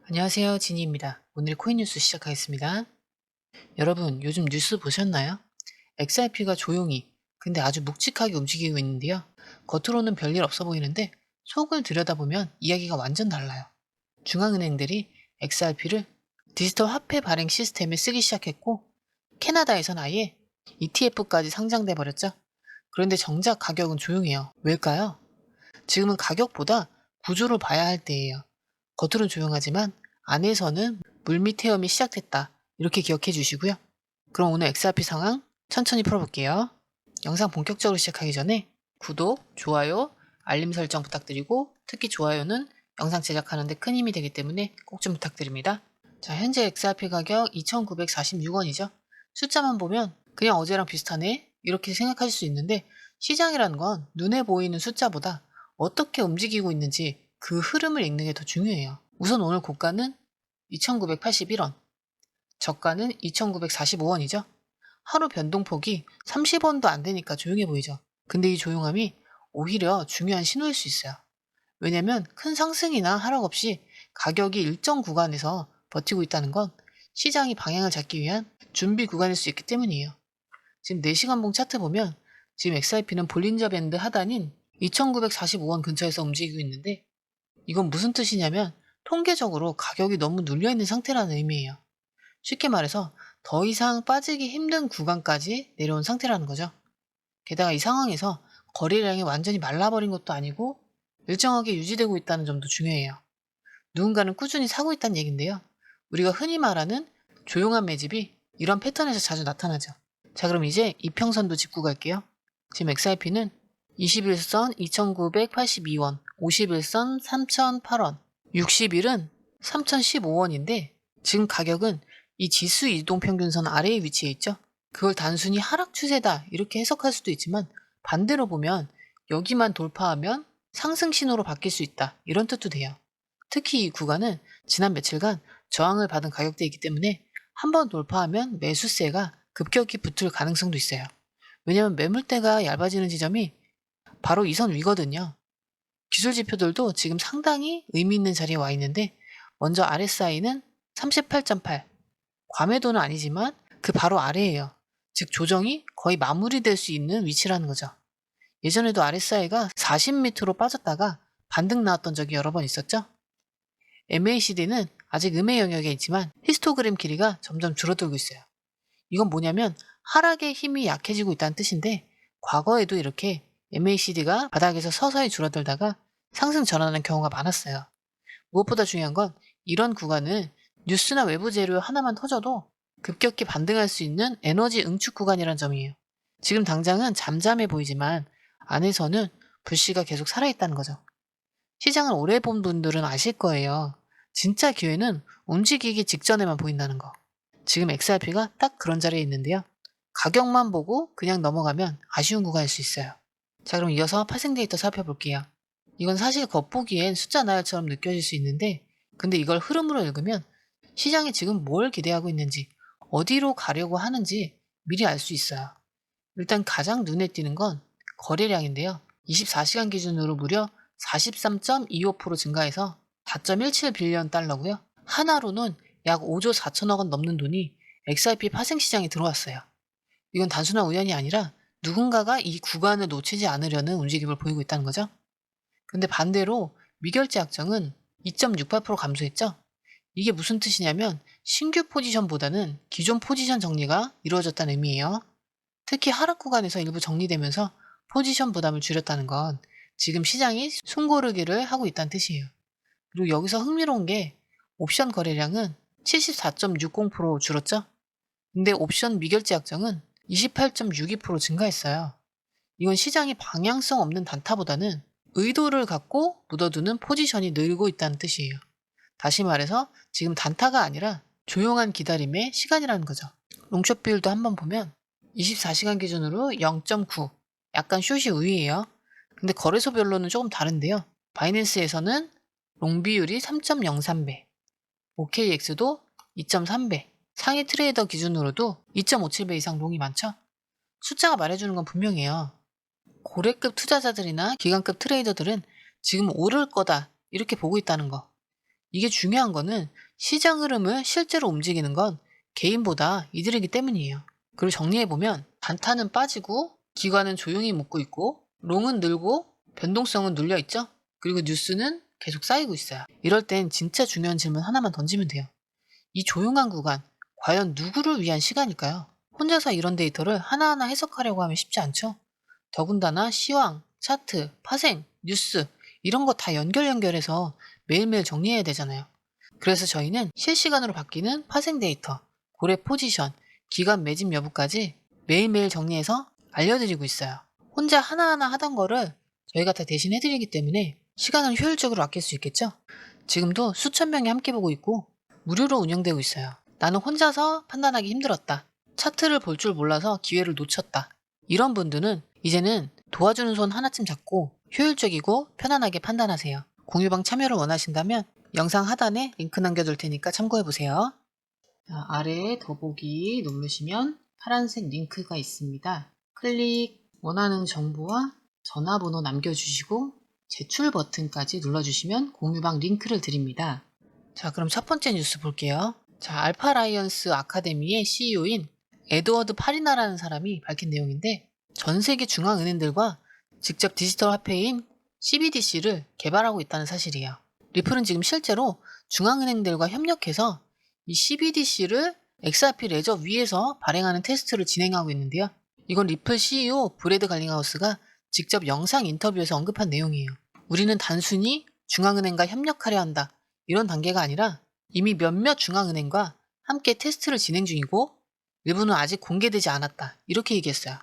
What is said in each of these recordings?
안녕하세요. 지니입니다. 오늘 코인 뉴스 시작하겠습니다. 여러분, 요즘 뉴스 보셨나요? XRP가 조용히, 근데 아주 묵직하게 움직이고 있는데요. 겉으로는 별일 없어 보이는데 속을 들여다보면 이야기가 완전 달라요. 중앙은행들이 XRP를 디지털 화폐 발행 시스템에 쓰기 시작했고, 캐나다에선 아예 ETF까지 상장돼 버렸죠. 그런데 정작 가격은 조용해요. 왜일까요? 지금은 가격보다 구조를 봐야 할 때예요. 겉으론 조용하지만 안에서는 물밑 헤엄이 시작됐다. 이렇게 기억해 주시고요. 그럼 오늘 XRP 상황 천천히 풀어볼게요. 영상 본격적으로 시작하기 전에 구독, 좋아요, 알림 설정 부탁드리고 특히 좋아요는 영상 제작하는 데 큰 힘이 되기 때문에 꼭 좀 부탁드립니다. 자, 현재 XRP 가격 2,946원이죠. 숫자만 보면 그냥 어제랑 비슷하네? 이렇게 생각하실 수 있는데 시장이라는 건 눈에 보이는 숫자보다 어떻게 움직이고 있는지 그 흐름을 읽는 게 더 중요해요. 우선 오늘 고가는 2,981원, 저가는 2,945원이죠. 하루 변동폭이 30원도 안 되니까 조용해 보이죠. 근데 이 조용함이 오히려 중요한 신호일 수 있어요. 왜냐면 큰 상승이나 하락 없이 가격이 일정 구간에서 버티고 있다는 건 시장이 방향을 잡기 위한 준비 구간일 수 있기 때문이에요. 지금 4시간봉 차트 보면 지금 XRP는 볼린저 밴드 하단인 2,945원 근처에서 움직이고 있는데 이건 무슨 뜻이냐면 통계적으로 가격이 너무 눌려있는 상태라는 의미예요. 쉽게 말해서 더 이상 빠지기 힘든 구간까지 내려온 상태라는 거죠. 게다가 이 상황에서 거래량이 완전히 말라버린 것도 아니고 일정하게 유지되고 있다는 점도 중요해요. 누군가는 꾸준히 사고 있다는 얘긴데요. 우리가 흔히 말하는 조용한 매집이 이런 패턴에서 자주 나타나죠. 자, 그럼 이제 이평선도 짚고 갈게요. 지금 XRP는 21선 2,982원, 51선 3,008원, 60일은 3,015원인데 지금 가격은 이 지수 이동평균선 아래에 위치해 있죠. 그걸 단순히 하락 추세다 이렇게 해석할 수도 있지만 반대로 보면 여기만 돌파하면 상승 신호로 바뀔 수 있다 이런 뜻도 돼요. 특히 이 구간은 지난 며칠간 저항을 받은 가격대이기 때문에 한번 돌파하면 매수세가 급격히 붙을 가능성도 있어요. 왜냐하면 매물대가 얇아지는 지점이 바로 이 선 위거든요. 기술 지표들도 지금 상당히 의미 있는 자리에 와 있는데 먼저 RSI는 38.8, 과매도는 아니지만 그 바로 아래예요. 즉 조정이 거의 마무리될 수 있는 위치라는 거죠. 예전에도 RSI가 40 밑으로 빠졌다가 반등 나왔던 적이 여러 번 있었죠. MACD는 아직 음의 영역에 있지만 히스토그램 길이가 점점 줄어들고 있어요. 이건 뭐냐면 하락의 힘이 약해지고 있다는 뜻인데 과거에도 이렇게 MACD가 바닥에서 서서히 줄어들다가 상승 전환하는 경우가 많았어요. 무엇보다 중요한 건 이런 구간은 뉴스나 외부 재료 하나만 터져도 급격히 반등할 수 있는 에너지 응축 구간이란 점이에요. 지금 당장은 잠잠해 보이지만 안에서는 불씨가 계속 살아있다는 거죠. 시장을 오래 본 분들은 아실 거예요. 진짜 기회는 움직이기 직전에만 보인다는 거. 지금 XRP가 딱 그런 자리에 있는데요. 가격만 보고 그냥 넘어가면 아쉬운 구간일 수 있어요. 자, 그럼 이어서 파생 데이터 살펴볼게요. 이건 사실 겉보기엔 숫자 나열처럼 느껴질 수 있는데 근데 이걸 흐름으로 읽으면 시장이 지금 뭘 기대하고 있는지 어디로 가려고 하는지 미리 알 수 있어요. 일단 가장 눈에 띄는 건 거래량인데요. 24시간 기준으로 무려 43.25% 증가해서 4.17 빌리언 달러고요. 하나로는 약 5조 4천억 원 넘는 돈이 XRP 파생 시장에 들어왔어요. 이건 단순한 우연이 아니라 누군가가 이 구간을 놓치지 않으려는 움직임을 보이고 있다는 거죠. 근데 반대로 미결제 약정은 2.68% 감소했죠. 이게 무슨 뜻이냐면 신규 포지션보다는 기존 포지션 정리가 이루어졌다는 의미예요. 특히 하락 구간에서 일부 정리되면서 포지션 부담을 줄였다는 건 지금 시장이 숨고르기를 하고 있다는 뜻이에요. 그리고 여기서 흥미로운 게 옵션 거래량은 74.60% 줄었죠? 근데 옵션 미결제 약정은 28.62% 증가했어요. 이건 시장이 방향성 없는 단타보다는 의도를 갖고 묻어두는 포지션이 늘고 있다는 뜻이에요. 다시 말해서 지금 단타가 아니라 조용한 기다림의 시간이라는 거죠. 롱숏 비율도 한번 보면 24시간 기준으로 0.9, 약간 숏이 우위예요. 근데 거래소별로는 조금 다른데요. 바이낸스에서는 롱 비율이 3.03배, OKX도 2.3배, 상위 트레이더 기준으로도 2.57배 이상 롱이 많죠? 숫자가 말해주는 건 분명해요. 고래급 투자자들이나 기관급 트레이더들은 지금 오를 거다 이렇게 보고 있다는 거. 이게 중요한 거는 시장 흐름을 실제로 움직이는 건 개인보다 이들이기 때문이에요. 그리고 정리해보면 단타는 빠지고 기관은 조용히 묶고 있고 롱은 늘고 변동성은 눌려 있죠. 그리고 뉴스는 계속 쌓이고 있어요. 이럴 땐 진짜 중요한 질문 하나만 던지면 돼요. 이 조용한 구간, 과연 누구를 위한 시간일까요? 혼자서 이런 데이터를 하나하나 해석하려고 하면 쉽지 않죠? 더군다나 시황, 차트, 파생, 뉴스 이런 거 다 연결해서 매일매일 정리해야 되잖아요. 그래서 저희는 실시간으로 바뀌는 파생 데이터, 고래 포지션, 기간 매집 여부까지 매일매일 정리해서 알려드리고 있어요. 혼자 하나하나 하던 거를 저희가 다 대신 해드리기 때문에 시간을 효율적으로 아낄 수 있겠죠? 지금도 수천 명이 함께 보고 있고 무료로 운영되고 있어요. 나는 혼자서 판단하기 힘들었다. 차트를 볼 줄 몰라서 기회를 놓쳤다. 이런 분들은 이제는 도와주는 손 하나쯤 잡고 효율적이고 편안하게 판단하세요. 공유방 참여를 원하신다면 영상 하단에 링크 남겨둘 테니까 참고해보세요. 아래에 더보기 누르시면 파란색 링크가 있습니다. 클릭, 원하는 정보와 전화번호 남겨주시고 제출 버튼까지 눌러주시면 공유방 링크를 드립니다. 자, 그럼 첫 번째 뉴스 볼게요. 자, 알파라이언스 아카데미의 CEO인 에드워드 파리나라는 사람이 밝힌 내용인데 전 세계 중앙은행들과 직접 디지털 화폐인 CBDC를 개발하고 있다는 사실이에요. 리플은 지금 실제로 중앙은행들과 협력해서 이 CBDC를 XRP 레저 위에서 발행하는 테스트를 진행하고 있는데요. 이건 리플 CEO 브래드 갈링하우스가 직접 영상 인터뷰에서 언급한 내용이에요. 우리는 단순히 중앙은행과 협력하려 한다. 이런 단계가 아니라 이미 몇몇 중앙은행과 함께 테스트를 진행 중이고 일부는 아직 공개되지 않았다. 이렇게 얘기했어요.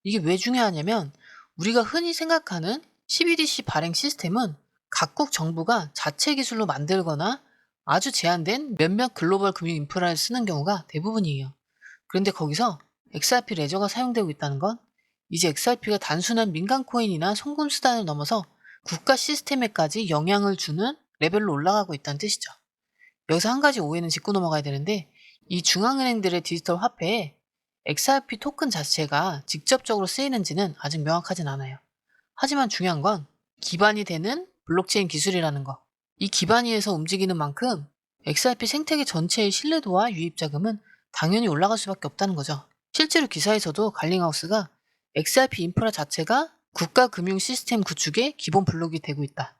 이게 왜 중요하냐면 우리가 흔히 생각하는 CBDC 발행 시스템은 각국 정부가 자체 기술로 만들거나 아주 제한된 몇몇 글로벌 금융 인프라를 쓰는 경우가 대부분이에요. 그런데 거기서 XRP 레저가 사용되고 있다는 건 이제 XRP가 단순한 민간 코인이나 송금 수단을 넘어서 국가 시스템에까지 영향을 주는 레벨로 올라가고 있다는 뜻이죠. 여기서 한 가지 오해는 짚고 넘어가야 되는데 이 중앙은행들의 디지털 화폐에 XRP 토큰 자체가 직접적으로 쓰이는지는 아직 명확하진 않아요. 하지만 중요한 건 기반이 되는 블록체인 기술이라는 거. 이 기반 위에서 움직이는 만큼 XRP 생태계 전체의 신뢰도와 유입 자금은 당연히 올라갈 수밖에 없다는 거죠. 실제로 기사에서도 갈링하우스가 XRP 인프라 자체가 국가 금융 시스템 구축의 기본 블록이 되고 있다.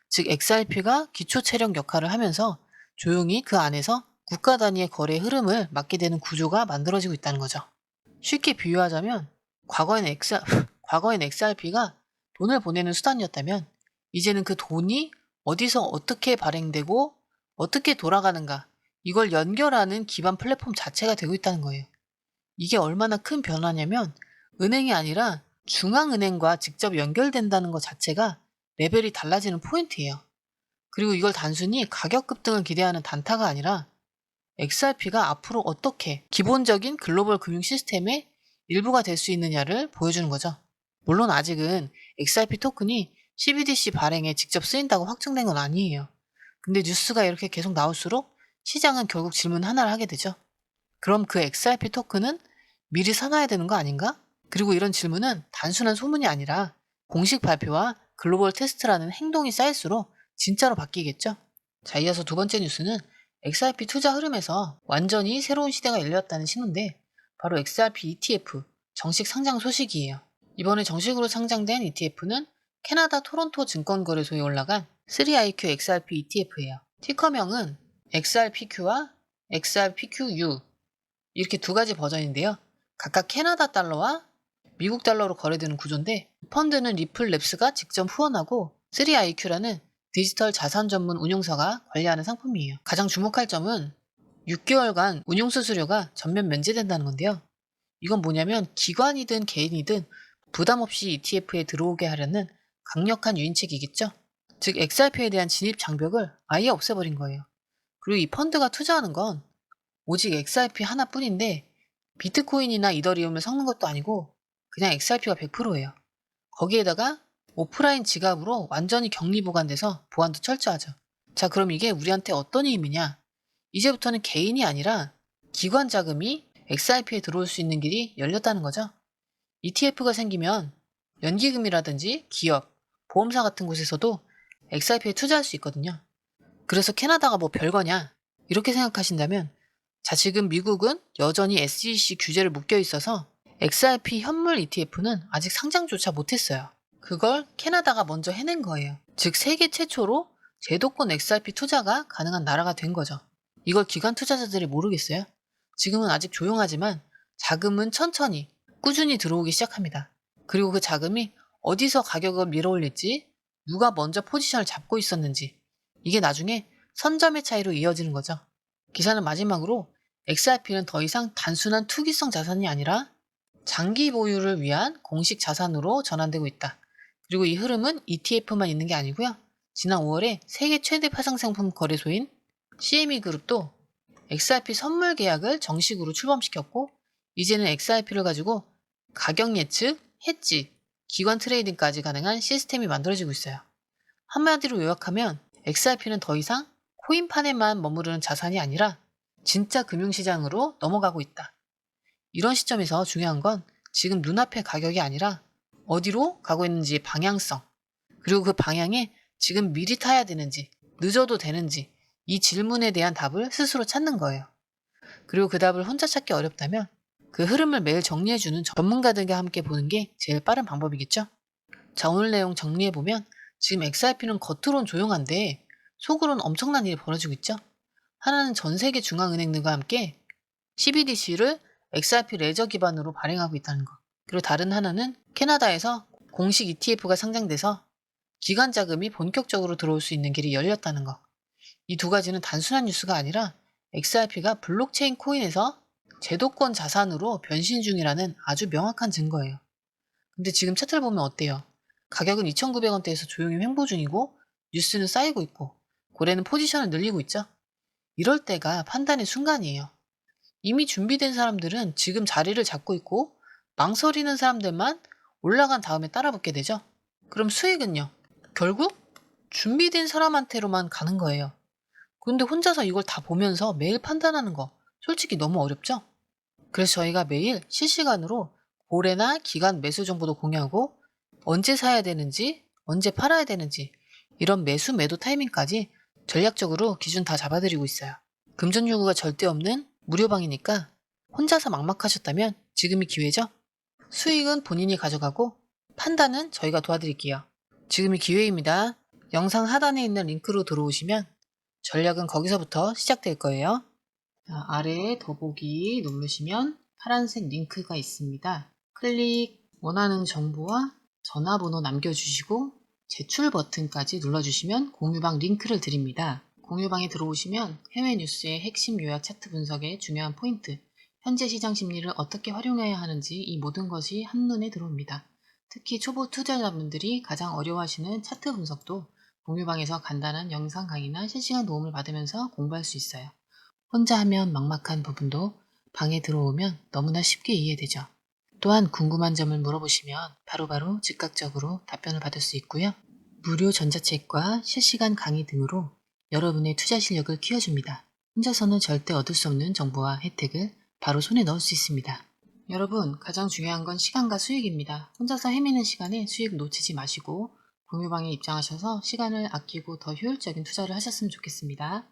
즉 XRP가 기초 체력 역할을 하면서 조용히 그 안에서 국가 단위의 거래 흐름을 맡게 되는 구조가 만들어지고 있다는 거죠. 쉽게 비유하자면 과거엔 XRP가 돈을 보내는 수단이었다면 이제는 그 돈이 어디서 어떻게 발행되고 어떻게 돌아가는가 이걸 연결하는 기반 플랫폼 자체가 되고 있다는 거예요. 이게 얼마나 큰 변화냐면 은행이 아니라 중앙은행과 직접 연결된다는 것 자체가 레벨이 달라지는 포인트예요. 그리고 이걸 단순히 가격 급등을 기대하는 단타가 아니라 XRP가 앞으로 어떻게 기본적인 글로벌 금융 시스템의 일부가 될 수 있느냐를 보여주는 거죠. 물론 아직은 XRP 토큰이 CBDC 발행에 직접 쓰인다고 확정된 건 아니에요. 근데 뉴스가 이렇게 계속 나올수록 시장은 결국 질문 하나를 하게 되죠. 그럼 그 XRP 토큰은 미리 사놔야 되는 거 아닌가? 그리고 이런 질문은 단순한 소문이 아니라 공식 발표와 글로벌 테스트라는 행동이 쌓일수록 진짜로 바뀌겠죠? 자, 이어서 두 번째 뉴스는 XRP 투자 흐름에서 완전히 새로운 시대가 열렸다는 신호인데 바로 XRP ETF 정식 상장 소식이에요. 이번에 정식으로 상장된 ETF는 캐나다 토론토 증권거래소에 올라간 3IQ XRP ETF예요. 티커명은 XRPQ와 XRPQU 이렇게 두 가지 버전인데요. 각각 캐나다 달러와 미국 달러로 거래되는 구조인데 펀드는 리플랩스가 직접 후원하고 3IQ라는 디지털 자산 전문 운용사가 관리하는 상품이에요. 가장 주목할 점은 6개월간 운용 수수료가 전면 면제된다는 건데요. 이건 뭐냐면 기관이든 개인이든 부담 없이 ETF에 들어오게 하려는 강력한 유인책이겠죠. 즉 XRP에 대한 진입 장벽을 아예 없애버린 거예요. 그리고 이 펀드가 투자하는 건 오직 XRP 하나뿐인데 비트코인이나 이더리움을 섞는 것도 아니고 그냥 XRP가 100%예요. 거기에다가 오프라인 지갑으로 완전히 격리 보관돼서 보안도 철저하죠. 자, 그럼 이게 우리한테 어떤 의미냐? 이제부터는 개인이 아니라 기관 자금이 XRP에 들어올 수 있는 길이 열렸다는 거죠. ETF가 생기면 연기금이라든지 기업, 보험사 같은 곳에서도 XRP에 투자할 수 있거든요. 그래서 캐나다가 뭐 별거냐? 이렇게 생각하신다면, 자, 지금 미국은 여전히 SEC 규제를 묶여 있어서 XRP 현물 ETF는 아직 상장조차 못했어요. 그걸 캐나다가 먼저 해낸 거예요. 즉 세계 최초로 제도권 XRP 투자가 가능한 나라가 된 거죠. 이걸 기관 투자자들이 모르겠어요? 지금은 아직 조용하지만 자금은 천천히 꾸준히 들어오기 시작합니다. 그리고 그 자금이 어디서 가격을 밀어올릴지, 누가 먼저 포지션을 잡고 있었는지, 이게 나중에 선점의 차이로 이어지는 거죠. 기사는 마지막으로 XRP는 더 이상 단순한 투기성 자산이 아니라 장기 보유를 위한 공식 자산으로 전환되고 있다. 그리고 이 흐름은 ETF만 있는 게 아니고요. 지난 5월에 세계 최대 파생상품 거래소인 CME 그룹도 XRP 선물 계약을 정식으로 출범시켰고, 이제는 XRP를 가지고 가격 예측, 해지, 기관 트레이딩까지 가능한 시스템이 만들어지고 있어요. 한마디로 요약하면 XRP는 더 이상 코인판에만 머무르는 자산이 아니라 진짜 금융시장으로 넘어가고 있다. 이런 시점에서 중요한 건 지금 눈앞의 가격이 아니라 어디로 가고 있는지 방향성, 그리고 그 방향에 지금 미리 타야 되는지, 늦어도 되는지, 이 질문에 대한 답을 스스로 찾는 거예요. 그리고 그 답을 혼자 찾기 어렵다면 그 흐름을 매일 정리해주는 전문가들과 함께 보는 게 제일 빠른 방법이겠죠? 자, 오늘 내용 정리해보면 지금 XRP는 겉으론 조용한데 속으론 엄청난 일이 벌어지고 있죠? 하나는 전 세계 중앙은행들과 함께 CBDC를 XRP 레저 기반으로 발행하고 있다는 것. 그리고 다른 하나는 캐나다에서 공식 ETF가 상장돼서 기관 자금이 본격적으로 들어올 수 있는 길이 열렸다는 것. 이 두 가지는 단순한 뉴스가 아니라 XRP가 블록체인 코인에서 제도권 자산으로 변신 중이라는 아주 명확한 증거예요. 근데 지금 차트를 보면 어때요? 가격은 2,900원대에서 조용히 횡보 중이고 뉴스는 쌓이고 있고 고래는 포지션을 늘리고 있죠? 이럴 때가 판단의 순간이에요. 이미 준비된 사람들은 지금 자리를 잡고 있고 망설이는 사람들만 올라간 다음에 따라붙게 되죠? 그럼 수익은요? 결국 준비된 사람한테로만 가는 거예요. 근데 혼자서 이걸 다 보면서 매일 판단하는 거 솔직히 너무 어렵죠? 그래서 저희가 매일 실시간으로 고래나 기간 매수 정보도 공유하고 언제 사야 되는지, 언제 팔아야 되는지 이런 매수 매도 타이밍까지 전략적으로 기준 다 잡아드리고 있어요. 금전 요구가 절대 없는 무료방이니까 혼자서 막막하셨다면 지금이 기회죠? 수익은 본인이 가져가고 판단은 저희가 도와드릴게요. 지금이 기회입니다. 영상 하단에 있는 링크로 들어오시면 전략은 거기서부터 시작될 거예요. 자, 아래에 더보기 누르시면 파란색 링크가 있습니다. 원하는 정보와 전화번호 남겨주시고 제출 버튼까지 눌러주시면 공유방 링크를 드립니다. 공유방에 들어오시면 해외 뉴스의 핵심 요약 차트 분석의 중요한 포인트, 현재 시장 심리를 어떻게 활용해야 하는지 이 모든 것이 한눈에 들어옵니다. 특히 초보 투자자분들이 가장 어려워하시는 차트 분석도 공유방에서 간단한 영상 강의나 실시간 도움을 받으면서 공부할 수 있어요. 혼자 하면 막막한 부분도 방에 들어오면 너무나 쉽게 이해되죠. 또한 궁금한 점을 물어보시면 바로바로 즉각적으로 답변을 받을 수 있고요. 무료 전자책과 실시간 강의 등으로 여러분의 투자 실력을 키워줍니다. 혼자서는 절대 얻을 수 없는 정보와 혜택을 바로 손에 넣을 수 있습니다. 여러분, 가장 중요한 건 시간과 수익입니다. 혼자서 헤매는 시간에 수익 놓치지 마시고 공유방에 입장하셔서 시간을 아끼고 더 효율적인 투자를 하셨으면 좋겠습니다.